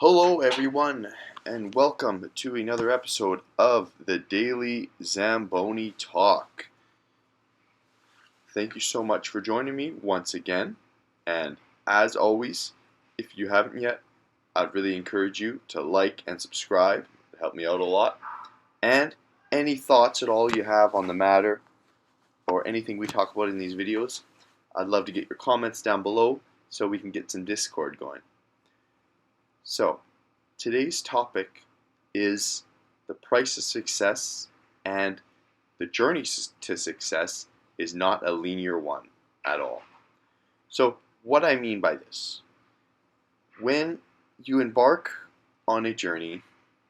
Hello, everyone, and welcome to another episode of the Daily Zamboni Talk. Thank you so much for joining me once again, and as always, if you haven't yet, I'd really encourage you to like and subscribe. It help me out a lot. And any thoughts at all you have on the matter or anything we talk about in these videos, I'd love to get your comments down below so we can get some Discord going. So, today's topic is the price of success, and the journey to success is not a linear one at all. So, what I mean by this, when you embark on a journey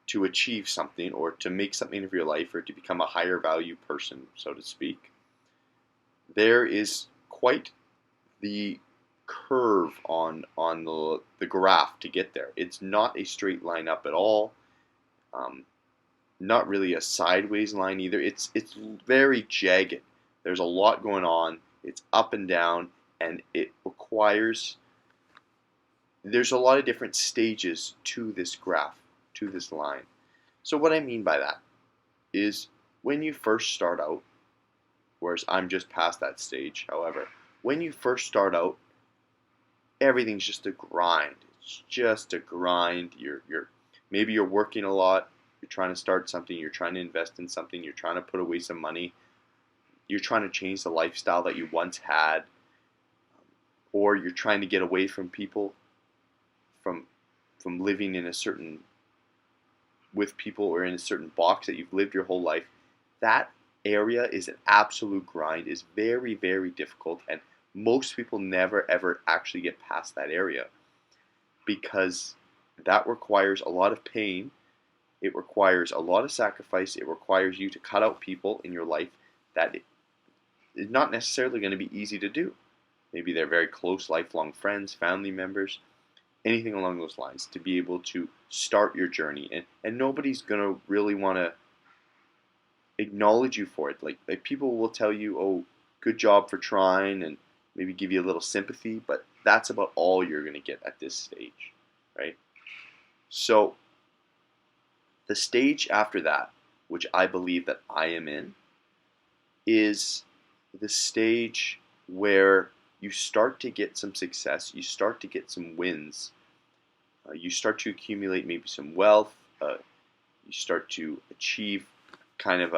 to achieve something or to make something of your life or to become a higher value person, so to speak, there is quite the curve on the graph to get there. It's not a straight line up at all. Not really a sideways line either. It's very jagged. There's a lot going on. It's up and down, and it requires. There's a lot of different stages to this graph, to this line. So what I mean by that is when you first start out, whereas I'm just past that stage. However, when you first start out, everything's just a grind. It's just a grind. Maybe you're working a lot. You're trying to start something. You're trying to invest in something. You're trying to put away some money. You're trying to change the lifestyle that you once had, or you're trying to get away from people, from living in a certain with people or in a certain box that you've lived your whole life. That area is an absolute grind. Is very, very difficult, and most people never ever actually get past that area because that requires a lot of pain. It requires a lot of sacrifice. It requires you to cut out people in your life that is not necessarily going to be easy to do. Maybe they're very close, lifelong friends, family members, anything along those lines, to be able to start your journey. And nobody's going to really want to acknowledge you for it. Like people will tell you, oh, good job for trying, and maybe give you a little sympathy, but that's about all you're going to get at this stage, right? So the stage after that, which I believe that I am in, is the stage where you start to get some success, you start to get some wins, you start to accumulate maybe some wealth, you start to achieve kind of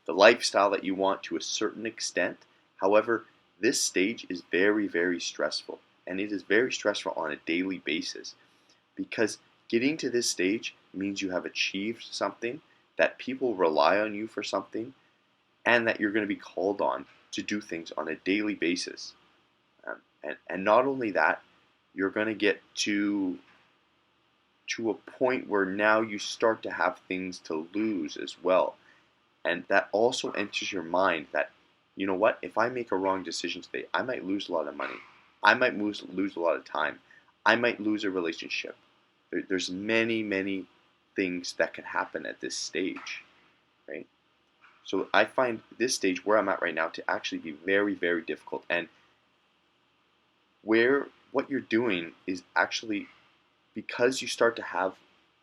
the lifestyle that you want to a certain extent. However, this stage is very, very stressful, and it is very stressful on a daily basis because getting to this stage means you have achieved something, that people rely on you for something, and that you're going to be called on to do things on a daily basis. And not only that, you're going to get to a point where now you start to have things to lose as well. And that also enters your mind that, you know what, if I make a wrong decision today, I might lose a lot of money. I might lose a lot of time. I might lose a relationship. There's many, many things that could happen at this stage, right? So I find this stage where I'm at right now to actually be very, very difficult. And where what you're doing is actually, because you start to have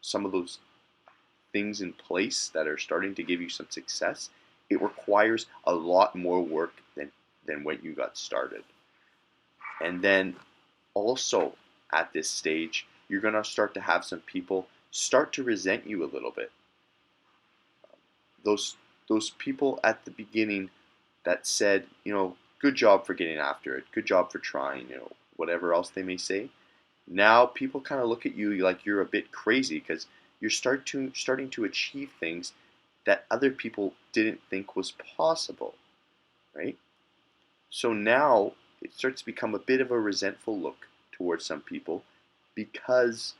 some of those things in place that are starting to give you some success, it requires a lot more work than when you got started. And then also at this stage, you're going to start to have some people start to resent you a little bit. Those people at the beginning that said, you know, good job for getting after it, good job for trying, you know, whatever else they may say. Now people kind of look at you like you're a bit crazy because you're starting to achieve things that other people didn't think was possible, right? So now it starts to become a bit of a resentful look towards some people because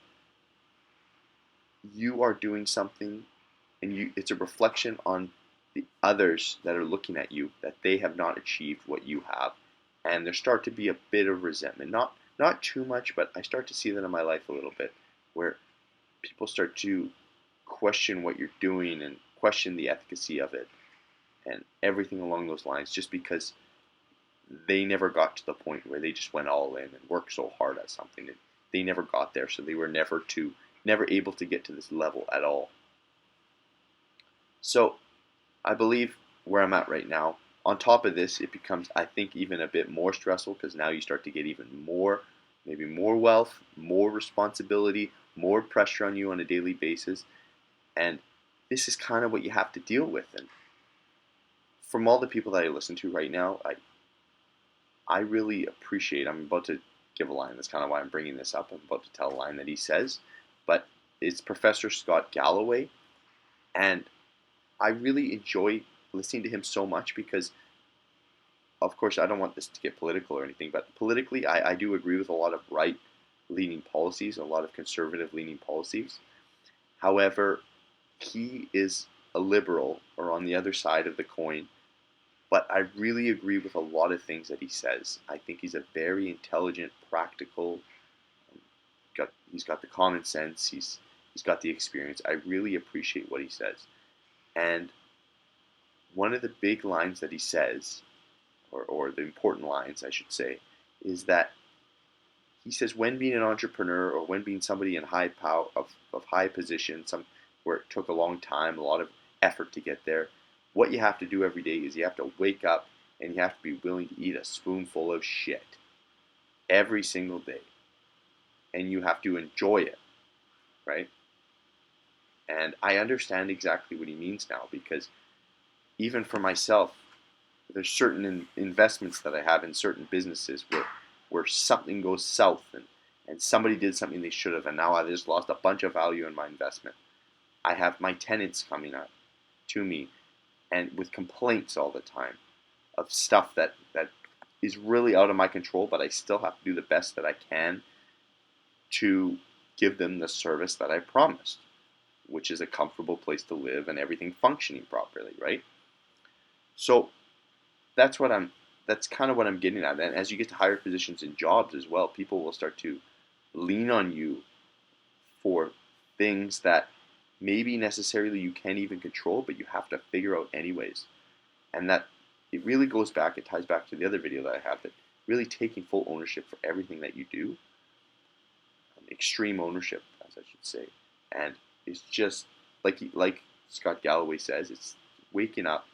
you are doing something and it's a reflection on the others that are looking at you, that they have not achieved what you have, and there start to be a bit of resentment. Not too much, but I start to see that in my life a little bit, where people start to question what you're doing and question the efficacy of it and everything along those lines, just because they never got to the point where they just went all in and worked so hard at something. They never got there, so they were never to never able to get to this level at all. So I believe where I'm at right now, on top of this, it becomes, I think, even a bit more stressful because now you start to get even more, maybe more wealth, more responsibility, more pressure on you on a daily basis. And this is kind of what you have to deal with. And from all the people that I listen to right now, I really appreciate, I'm about to give a line, that's kind of why I'm bringing this up. I'm about to tell a line that he says, but it's Professor Scott Galloway. And I really enjoy listening to him so much because, of course, I don't want this to get political or anything, but politically, I do agree with a lot of right-leaning policies, a lot of conservative-leaning policies. However, he is a liberal, or on the other side of the coin, but I really agree with a lot of things that he says. I think he's a very intelligent, practical, he's got the common sense, he's got the experience. I really appreciate what he says. And one of the big lines that he says, or the important lines, I should say, is that he says when being an entrepreneur or when being somebody in high power of high position, where it took a long time, a lot of effort to get there, what you have to do every day is you have to wake up and you have to be willing to eat a spoonful of shit every single day. And you have to enjoy it, right? And I understand exactly what he means now because even for myself, there's certain investments that I have in certain businesses where something goes south and somebody did something they should have, and now I just lost a bunch of value in my investment. I have my tenants coming up to me and with complaints all the time of stuff that is really out of my control, but I still have to do the best that I can to give them the service that I promised, which is a comfortable place to live and everything functioning properly, right? So that's kind of what I'm getting at. And as you get to higher positions in jobs as well, people will start to lean on you for things that maybe necessarily you can't even control, but you have to figure out anyways. And that it really it ties back to the other video that I have, that really taking full ownership for everything that you do, extreme ownership, as I should say. And it's just like Scott Galloway says, it's waking up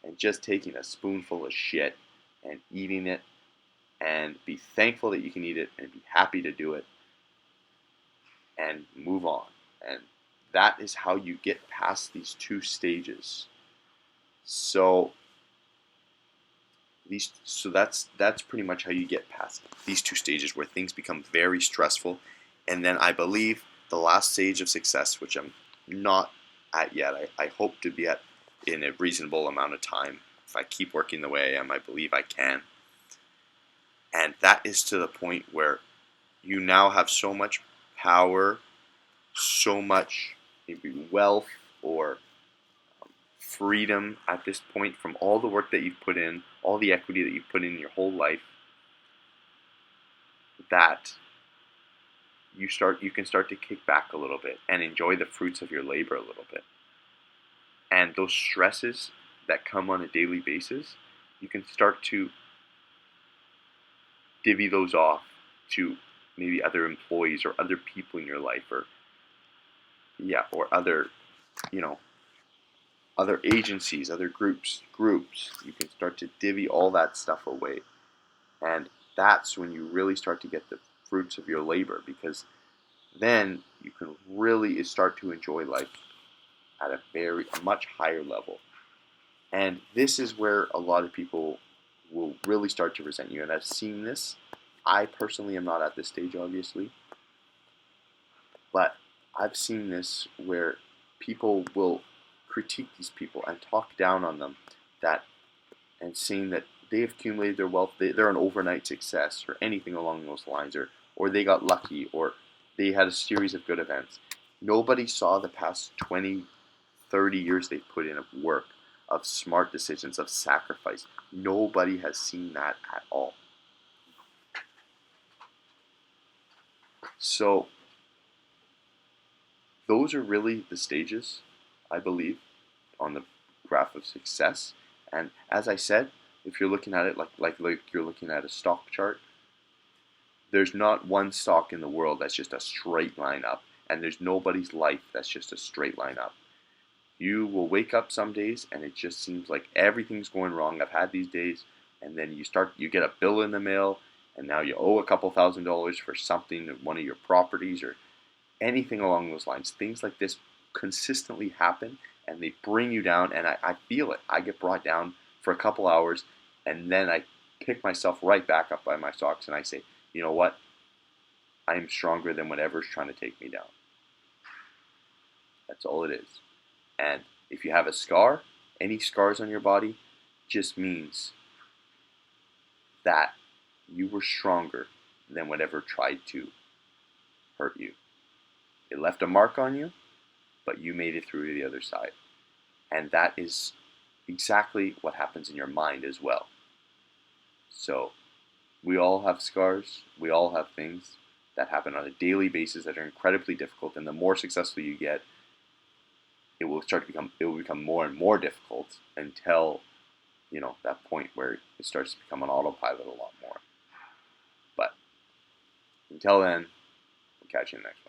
and just taking a spoonful of shit and eating it and be thankful that you can eat it and be happy to do it and move on. And that is how you get past these two stages. So that's pretty much how you get past these two stages where things become very stressful. And then I believe the last stage of success, which I'm not at yet, I hope to be at in a reasonable amount of time. If I keep working the way I am, I believe I can. And that is to the point where you now have so much power, so much maybe wealth or freedom at this point from all the work that you've put in, all the equity that you've put in your whole life, that you can start to kick back a little bit and enjoy the fruits of your labor a little bit. And those stresses that come on a daily basis, you can start to divvy those off to maybe other employees or other people in your life, or other, other agencies, other groups. You can start to divvy all that stuff away. And that's when you really start to get the fruits of your labor, because then you can really start to enjoy life at a much higher level. And this is where a lot of people will really start to resent you. And I've seen this. I personally am not at this stage, obviously. But I've seen this where people will critique these people and talk down on them, and saying that they've accumulated their wealth, they're an overnight success, or anything along those lines, or they got lucky, or they had a series of good events. Nobody saw the past 20, 30 years they've put in of work, of smart decisions, of sacrifice. Nobody has seen that at all. So those are really the stages, I believe, on the graph of success. And as I said, if you're looking at it like you're looking at a stock chart, there's not one stock in the world that's just a straight line up, And there's nobody's life that's just a straight line up. You will wake up some days and it just seems like everything's going wrong. I've had these days, and then you get a bill in the mail, and now you owe a couple $1,000s for something, one of your properties, or anything along those lines. Things like this consistently happen, and they bring you down, and I feel it. I get brought down for a couple hours, and then I pick myself right back up by my socks, and I say, you know what? I am stronger than whatever's trying to take me down. That's all it is. And if you have a scar, any scars on your body, just means that you were stronger than whatever tried to hurt you. It left a mark on you, but you made it through to the other side. And that is exactly what happens in your mind as well. So, we all have scars, we all have things that happen on a daily basis that are incredibly difficult, and the more successful you get, it will become more and more difficult until that point where it starts to become an autopilot a lot more. But until then, we'll catch you in the next one.